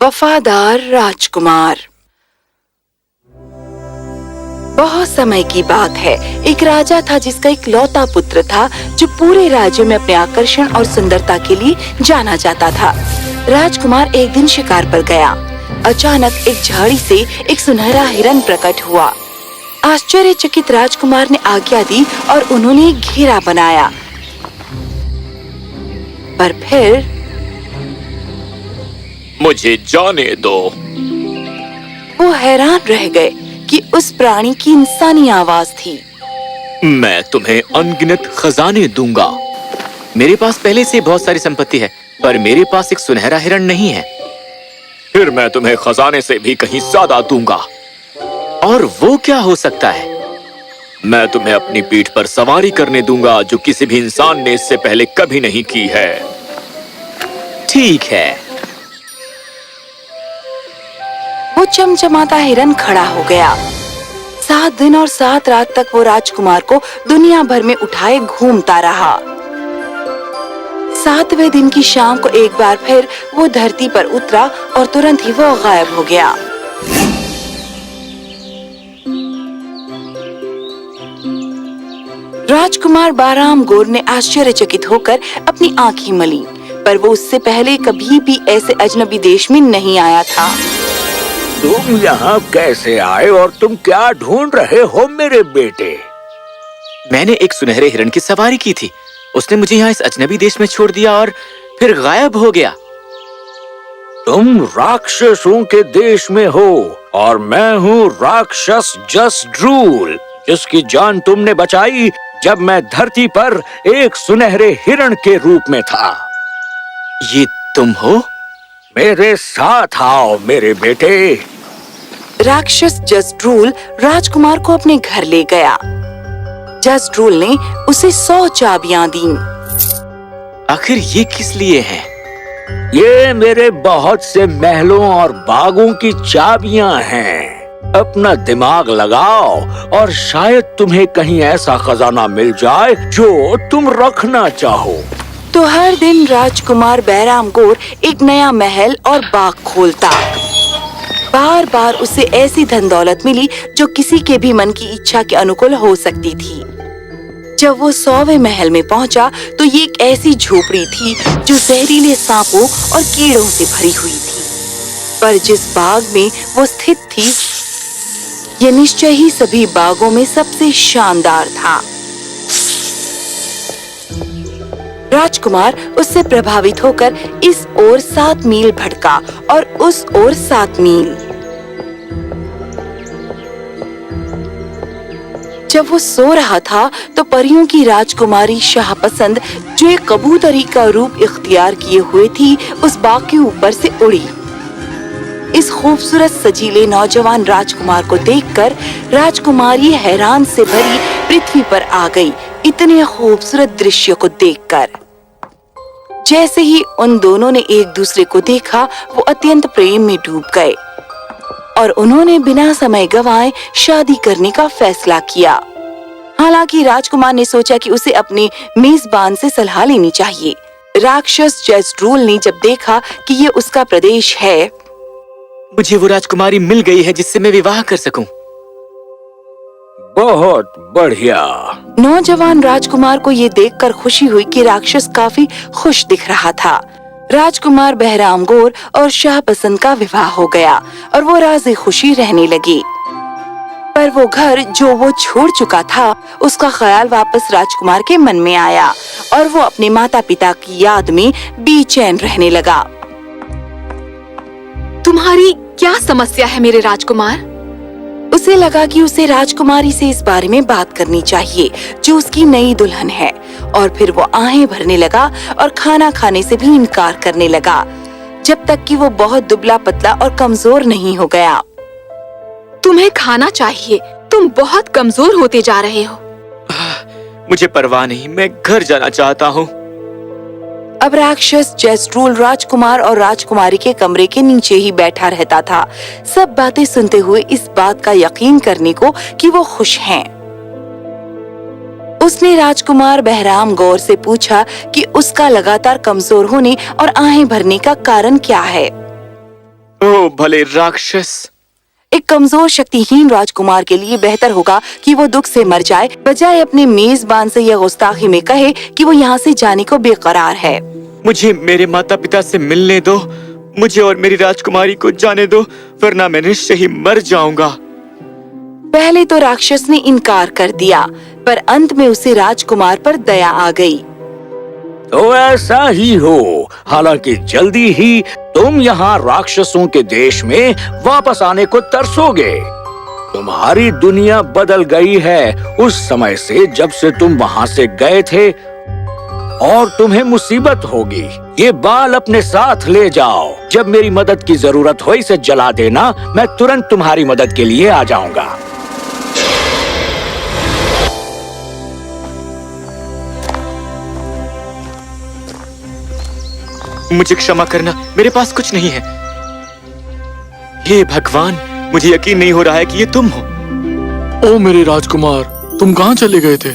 वफादार राजकुमार। बहुत समय की बात है, एक राजा था जिसका इकलौता पुत्र था जो पूरे राज्य में अपने आकर्षण और सुंदरता के लिए जाना जाता था। राजकुमार एक दिन शिकार पर गया। अचानक एक झाड़ी से एक सुनहरा हिरन प्रकट हुआ। आश्चर्यचकित राजकुमार ने आज्ञा दी और उन्होंने एक घेरा बनाया। पर फिर मुझे जाने दो। वो हैरान रह गए कि उस प्राणी की इंसानी आवाज थी। मैं तुम्हें अनगिनत खजाने दूंगा। मेरे पास पहले से बहुत सारी संपत्ति है, पर मेरे पास एक सुनहरा हिरण नहीं है। फिर मैं तुम्हें खजाने से भी कहीं ज्यादा दूंगा। और वो क्या हो सकता है? मैं तुम्हें अपनी पीठ पर सवारी करने दूंगा जो किसी भी इंसान ने इससे पहले कभी नहीं की है। ठीक है। वो चमचमाता हिरन खड़ा हो गया। 7 दिन और 7 रात तक वो राजकुमार को दुनिया भर में उठाए घूमता रहा। 7वें दिन की शाम को एक बार फिर वो धरती पर उतरा और तुरंत ही वो गायब हो गया। राजकुमार बाराम गौर ने आश्चर्यचकित होकर अपनी आंखें मली, पर वो उससे पहले कभी भी ऐसे अजनबी देश में नहीं आया था। तुम यहाँ कैसे आए और तुम क्या ढूंढ रहे हो मेरे बेटे? मैंने एक सुनहरे हिरण की सवारी की थी। उसने मुझे यहाँ इस अजनबी देश में छोड़ दिया और फिर गायब हो गया। तुम राक्षसों के देश में हो और मैं हूँ राक्षस जसड्रूल, जिसकी जान तुमने बचाई जब मैं धरती पर एक सुनहरे हिरण के रूप में था। ये तुम हो? मेरे साथ आओ मेरे बेटे। राक्षस जसड्रूल राजकुमार को अपने घर ले गया। जसड्रूल ने उसे 100 चाबियां दीं। आखिर ये किस लिए है? ये मेरे बहुत से महलों और बागों की चाबियां हैं। अपना दिमाग लगाओ और शायद तुम्हें कहीं ऐसा खजाना मिल जाए जो तुम रखना चाहो। तो हर दिन राजकुमार बैराम गौर एक नया महल और बाग खोलता। बार बार उसे ऐसी धन दौलत मिली जो किसी के भी मन की इच्छा के अनुकूल हो सकती थी। जब वो 100वें महल में पहुंचा तो ये एक ऐसी झोपड़ी थी जो जहरीले सांपों और कीड़ों से भरी हुई थी। पर जिस बाग में वो स्थित थी, ये निश्चय ही सभी बागों में सबसे शानदार था। राजकुमार उससे प्रभावित होकर इस ओर 7 मील भटका और उस ओर 7 मील। जब वो सो रहा था तो परियों की राजकुमारी शाहपसंद, जो एक कबूतरी का रूप इख्तियार किए हुए थी, उस बाग के ऊपर से उड़ी। इस खूबसूरत सजीले नौजवान राजकुमार को देखकर राजकुमारी हैरान से भरी पृथ्वी पर आ गई। इतने खूबसूरत दृश्य को देखकर जैसे ही उन दोनों ने एक दूसरे को देखा, वो अत्यंत प्रेम में डूब गए और उन्होंने बिना समय गंवाए शादी करने का फैसला किया। हालांकि राजकुमार ने सोचा कि उसे अपने मेजबान से सलाह लेनी चाहिए। राक्षस जसड्रूल ने जब देखा कि ये उसका प्रदेश है, मुझे वो राजकुमारी मिल गई है जिससे मैं विवाह कर सकूं। बहुत बढ़िया। नौजवान राजकुमार को ये देखकर खुशी हुई कि राक्षस काफी खुश दिख रहा था। राजकुमार बहराम गौर और शाहपसंद का विवाह हो गया और वो राज़ी खुशी रहने लगी। पर वो घर जो वो छोड़ चुका था, उसका ख्याल वापस राजकुमार के मन में आया और वो अपने माता पिता की याद में बेचैन रहने लगा। तुम्हारी क्या समस्या है मेरे राजकुमार? उसे लगा कि उसे राजकुमारी से इस बारे में बात करनी चाहिए जो उसकी नई दुल्हन है, और फिर वो आहें भरने लगा और खाना खाने से भी इनकार करने लगा, जब तक कि वो बहुत दुबला पतला और कमजोर नहीं हो गया। तुम्हें खाना चाहिए, तुम बहुत कमजोर होते जा रहे हो। मुझे परवाह नहीं, मैं घर जाना चाहता हूँ। अब राक्षस जसड्रूल राजकुमार और राजकुमारी के कमरे के नीचे ही बैठा रहता था, सब बातें सुनते हुए इस बात का यकीन करने को कि वो खुश हैं। उसने राजकुमार बहराम गौर से पूछा कि उसका लगातार कमजोर होने और आहें भरने का कारण क्या है। ओ भले राक्षस। एक कमजोर शक्तिहीन राजकुमार के लिए बेहतर होगा कि वो दुख से मर जाए, बजाय अपने मेजबान से यह गुस्ताखी में कहे कि वो यहाँ से जाने को बेकरार है। मुझे मेरे माता पिता से मिलने दो, मुझे और मेरी राजकुमारी को जाने दो, वरना मैं निश्चय ही मर जाऊंगा। पहले तो राक्षस ने इनकार कर दिया, पर अंत में उसे राजकुमार पर दया आ गई। तो ऐसा ही हो, हालांकि जल्दी ही तुम यहाँ राक्षसों के देश में वापस आने को तरसोगे। तुम्हारी दुनिया बदल गई है उस समय से जब से तुम वहाँ से गए थे, और तुम्हें मुसीबत होगी। ये बाल अपने साथ ले जाओ। जब मेरी मदद की जरूरत हो इसे जला देना, मैं तुरंत तुम्हारी मदद के लिए आ जाऊंगा। मुझे क्षमा करना, मेरे पास कुछ नहीं है। हे भगवान, मुझे यकीन नहीं हो रहा है कि ये तुम हो। ओ मेरे राजकुमार, तुम कहाँ चले गए थे?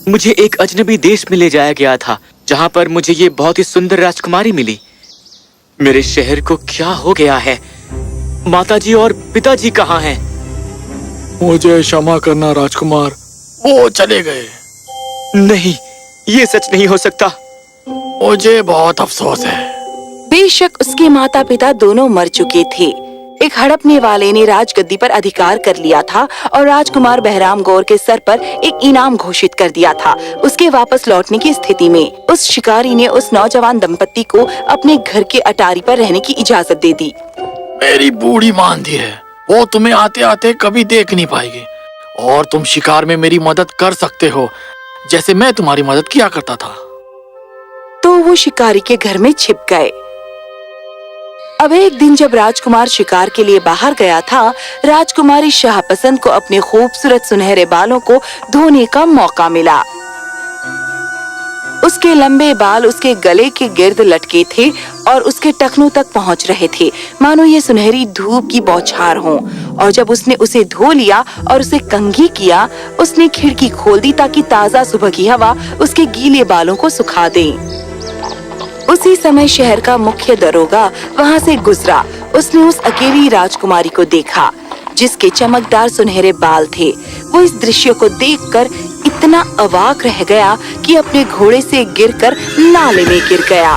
मुझे एक अजनबी देश में ले जाया गया था, जहाँ पर मुझे ये बहुत ही सुंदर राजकुमारी मिली। मेरे शहर को क्या हो गया है? माताजी और पिताजी कहाँ हैं? मुझे क्षमा करना राजकुमार, वो चले गए। नहीं, ये सच नहीं हो सकता। मुझे बहुत अफसोस है। बेशक उसके माता पिता दोनों मर चुके थे। एक हड़पने वाले ने राजगद्दी पर अधिकार कर लिया था और राजकुमार बहराम गौर के सर पर एक इनाम घोषित कर दिया था। उसके वापस लौटने की स्थिति में उस शिकारी ने उस नौजवान दंपत्ति को अपने घर के अटारी पर रहने की इजाजत दे दी। मेरी बूढ़ी मांझी है, वो तुम्हें आते आते कभी देख नहीं पाएगी, और तुम शिकार में मेरी मदद कर सकते हो जैसे मैं तुम्हारी मदद किया करता था। तो वो शिकारी के घर में छिप गए। अब एक दिन जब राजकुमार शिकार के लिए बाहर गया था, राजकुमारी शाहपसंद को अपने खूबसूरत सुनहरे बालों को धोने का मौका मिला। उसके लंबे बाल उसके गले के गिर्द लटके थे और उसके टखनों तक पहुंच रहे थे, मानो ये सुनहरी धूप की बौछार हो। और जब उसने उसे धो लिया और उसे कंघी किया, उसने खिड़की खोल दी ताकि ताजा सुबह की हवा उसके गीले बालों को सुखा दे। उसी समय शहर का मुख्य दरोगा वहाँ से गुजरा। उसने उस अकेली राजकुमारी को देखा जिसके चमकदार सुनहरे बाल थे। वो इस दृश्य को देखकर इतना अवाक रह गया कि अपने घोड़े से गिरकर नाले में गिर गया।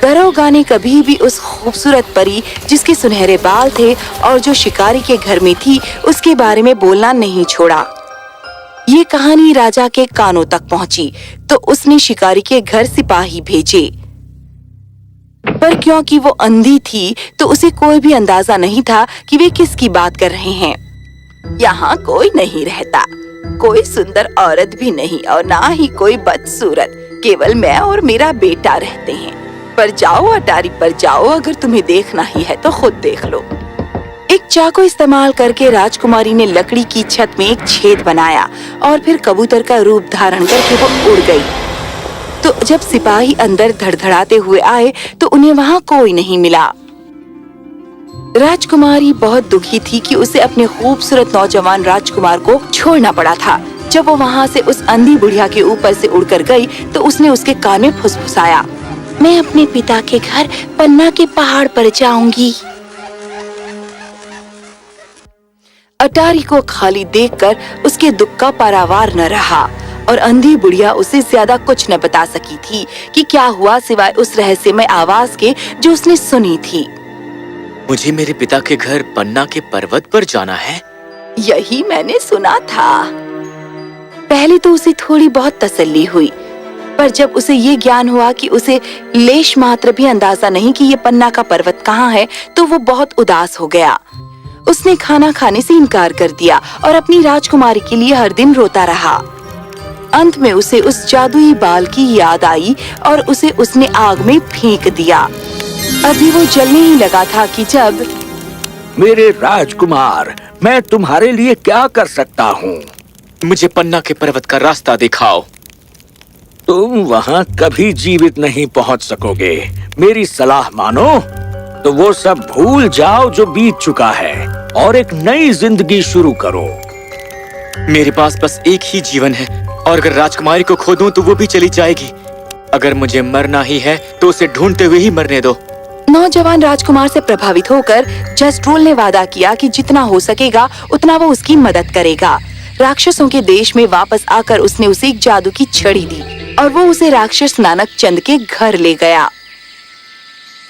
दरोगा ने कभी भी उस खूबसूरत परी जिसके सुनहरे बाल थे और जो शिकारी के घर में थी, उसके बारे में बोलना नहीं छोड़ा। ये कहानी राजा के कानों तक पहुंची तो उसने शिकारी के घर सिपाही भेजे, पर क्योंकि वो अंधी थी तो उसे कोई भी अंदाजा नहीं था कि वे किसकी बात कर रहे हैं। यहाँ कोई नहीं रहता, कोई सुंदर औरत भी नहीं और ना ही कोई बदसूरत, केवल मैं और मेरा बेटा रहते हैं। पर जाओ, अटारी पर जाओ, अगर तुम्हें देखना ही है तो खुद देख लो। एक चाकू इस्तेमाल करके राजकुमारी ने लकड़ी की छत में एक छेद बनाया और फिर कबूतर का रूप धारण करके वो उड़ गई। तो जब सिपाही अंदर धड़धड़ाते हुए आए तो उन्हें वहाँ कोई नहीं मिला। राजकुमारी बहुत दुखी थी कि उसे अपने खूबसूरत नौजवान राजकुमार को छोड़ना पड़ा था। जब वो वहाँ से उस अंधी बुढ़िया के ऊपर से उड़कर गई तो उसने उसके कान में फुसफुसाया, मैं अपने पिता के घर पन्ना के पहाड़ पर जाऊंगी। अटारी को खाली देखकर उसके दुख का पारावार न रहा और अंधी बुढ़िया उसे ज्यादा कुछ न बता सकी थी कि क्या हुआ, सिवाय उस रहस्यमय आवाज के जो उसने सुनी थी। मुझे मेरे पिता के घर पन्ना के पर्वत पर जाना है। यही मैंने सुना था। पहले तो उसे थोड़ी बहुत तसल्ली हुई, पर जब उसे ये ज्ञान हुआ कि उसे लेश मात्र भी अंदाजा नहीं कि ये पन्ना का पर्वत कहाँ है, तो वो बहुत उदास हो गया। उसने खाना खाने से इनकार कर दिया और अपनी राजकुमारी के लिए हर दिन रोता रहा। अंत में उसे उस जादुई बाल की याद आई और उसे उसने आग में फेंक दिया। अभी वो जलने ही लगा था कि जब मेरे राजकुमार, मैं तुम्हारे लिए क्या कर सकता हूँ? मुझे पन्ना के पर्वत का रास्ता दिखाओ। तुम वहाँ कभी जीवित नहीं पहुँच सकोगे। मेरी सलाह मानो तो वो सब भूल जाओ जो बीत चुका है और एक नई जिंदगी शुरू करो। मेरे पास बस एक ही जीवन है और अगर राजकुमारी को खो दूं तो वो भी चली जाएगी। अगर मुझे मरना ही है तो उसे ढूंढते हुए ही मरने दो। नौजवान राजकुमार से प्रभावित होकर जस्ट्रोल ने वादा किया कि जितना हो सकेगा उतना वो उसकी मदद करेगा। राक्षसों के देश में वापस आकर उसने उसे एक जादू की छड़ी दी और वो उसे राक्षस नानक चंद के घर ले गया।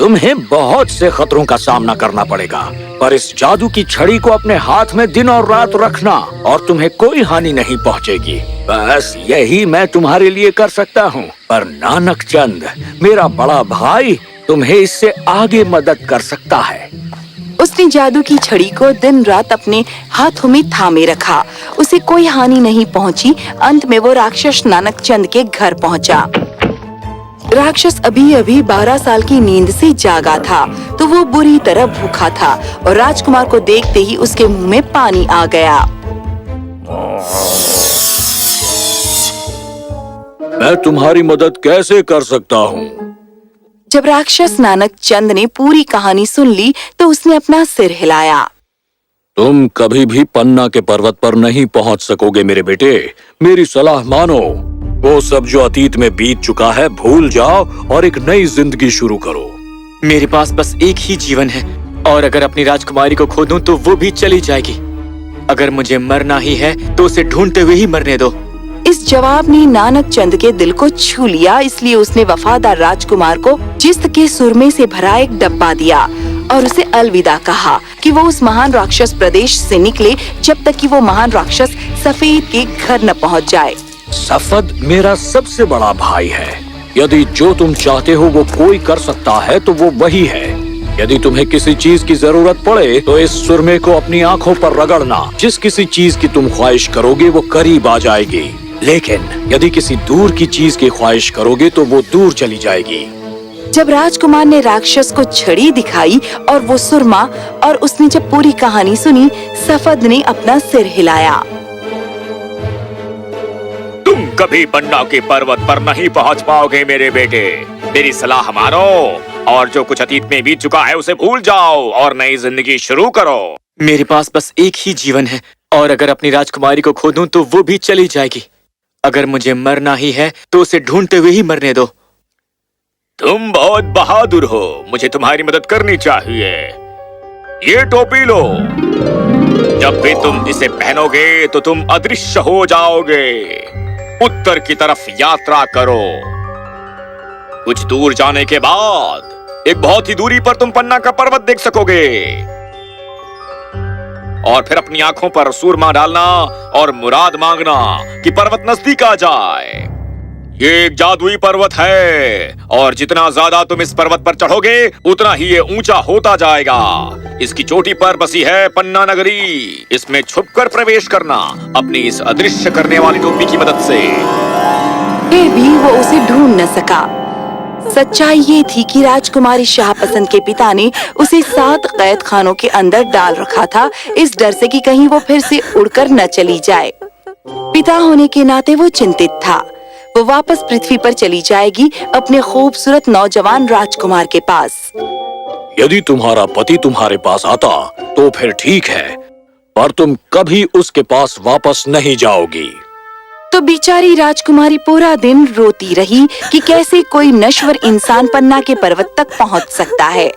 तुम्हें बहुत से खतरों का सामना करना पड़ेगा, पर इस जादू की छड़ी को अपने हाथ में दिन और रात रखना और तुम्हें कोई हानि नहीं पहुंचेगी। बस यही मैं तुम्हारे लिए कर सकता हूँ। पर नानक चंद, मेरा बड़ा भाई, तुम्हें इससे आगे मदद कर सकता है। उसने जादू की छड़ी को दिन रात अपने हाथों में थामे रखा। उसे कोई हानि नहीं पहुंची। अंत में वो राक्षस नानक चंद के घर पहुंचा। राक्षस अभी अभी 12 साल की नींद से जागा था, तो वो बुरी तरह भूखा था और राजकुमार को देखते ही उसके मुंह में पानी आ गया। मैं तुम्हारी मदद कैसे कर सकता हूँ? जब राक्षस नानक चंद ने पूरी कहानी सुन ली तो उसने अपना सिर हिलाया। तुम कभी भी पन्ना के पर्वत पर नहीं पहुँच सकोगे मेरे बेटे। मेरी सलाह मानो। वो सब जो अतीत में बीत चुका है भूल जाओ और एक नई जिंदगी शुरू करो। मेरे पास बस एक ही जीवन है और अगर अपनी राजकुमारी को खो दूं तो वो भी चली जाएगी। अगर मुझे मरना ही है तो उसे ढूंढते हुए ही मरने दो। इस जवाब ने नानक चंद के दिल को छू लिया, इसलिए उसने वफादार राजकुमार को जिस्त के सुरमे से भरा एक डब्बा दिया और उसे अलविदा कहा कि वो उस महान राक्षस प्रदेश से निकले जब तक कि वो महान राक्षस सफेद के घर न पहुंच जाए। सफद मेरा सबसे बड़ा भाई है। यदि जो तुम चाहते हो वो कोई कर सकता है तो वो वही है। यदि तुम्हें किसी चीज की जरूरत पड़े तो इस सुरमे को अपनी आंखों पर रगड़ना। जिस किसी चीज की तुम ख्वाहिश करोगे वो करीब आ जाएगी, लेकिन यदि किसी दूर की चीज की ख्वाहिश करोगे तो वो दूर चली जाएगी। जब राजकुमार ने राक्षस को छड़ी दिखाई और वो सुरमा, और उसने जब पूरी कहानी सुनी, सफद ने अपना सिर हिलाया। तुम कभी पन्ना के पर्वत पर नहीं पहुंच पाओगे मेरे बेटे। मेरी सलाह मानो और जो कुछ अतीत में बीत चुका है उसे भूल जाओ और नई जिंदगी शुरू करो। मेरे पास बस एक ही जीवन है और अगर अपनी राजकुमारी को खो दूं तो वो भी चली जाएगी। अगर मुझे मरना ही है तो उसे ढूंढते हुए ही मरने दो। तुम बहुत बहादुर हो, मुझे तुम्हारी मदद करनी चाहिए। ये टोपी लो। जब भी तुम इसे पहनोगे तो तुम अदृश्य हो जाओगे। उत्तर की तरफ यात्रा करो। कुछ दूर जाने के बाद एक बहुत ही दूरी पर तुम पन्ना का पर्वत देख सकोगे और फिर अपनी आंखों पर सूरमा डालना और मुराद मांगना कि पर्वत नजदीक आ जाए। ये एक जादुई पर्वत है और जितना ज्यादा तुम इस पर्वत पर चढ़ोगे उतना ही ये ऊंचा होता जाएगा। इसकी चोटी पर बसी है पन्ना नगरी। इसमें छुपकर प्रवेश करना अपनी इस अदृश्य करने वाली टोपी की मदद से। फिर भी वो उसे ढूंढ न सका। सच्चाई ये थी कि राजकुमारी शाहपसंद के पिता ने उसे 7 कैद खानों के अंदर डाल रखा था, इस डर से कि कहीं वो फिर से उड़कर न चली जाए। पिता होने के नाते वो चिंतित था। वो वापस पृथ्वी पर चली जाएगी अपने खूबसूरत नौजवान राजकुमार के पास। यदि तुम्हारा पति तुम्हारे पास आता तो फिर ठीक है, पर तुम कभी उसके पास वापस नहीं जाओगी। तो बेचारी राजकुमारी पूरा दिन रोती रही कि कैसे कोई नश्वर इंसान पन्ना के पर्वत तक पहुंच सकता है।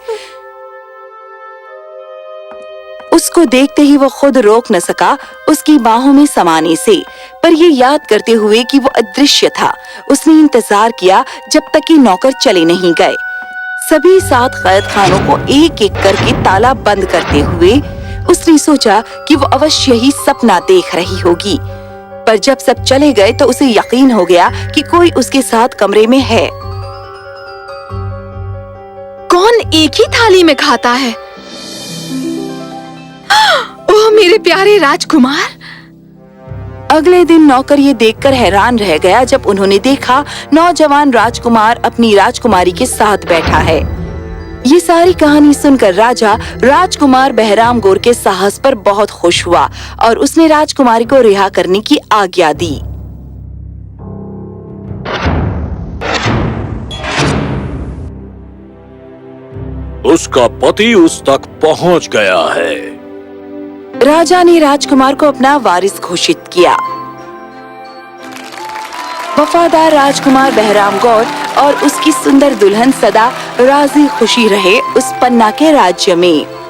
उसको देखते ही वो खुद रोक न सका उसकी बाहों में समाने से, पर ये याद करते हुए कि वो अदृश्य था, उसने इंतजार किया जब तक कि नौकर चले नहीं गए। सभी 7 कैद खानों को एक एक करके ताला बंद करते हुए उसने सोचा कि वो अवश्य ही सपना देख रही होगी, पर जब सब चले गए तो उसे यकीन हो गया कि कोई उसके साथ कमरे में है। कौन एक ही थाली में खाता है? ओह मेरे प्यारे राजकुमार। अगले दिन नौकर ये देखकर हैरान रह गया जब उन्होंने देखा नौजवान राजकुमार अपनी राजकुमारी के साथ बैठा है। ये सारी कहानी सुनकर राजा राजकुमार बहराम गौर के साहस पर बहुत खुश हुआ और उसने राजकुमारी को रिहा करने की आज्ञा दी। उसका पति उस तक पहुंच गया है। राजा ने राजकुमार को अपना वारिस घोषित किया। वफादार राजकुमार बहराम गौर और उसकी सुंदर दुल्हन सदा राजी खुशी रहे उस पन्ना के राज्य में।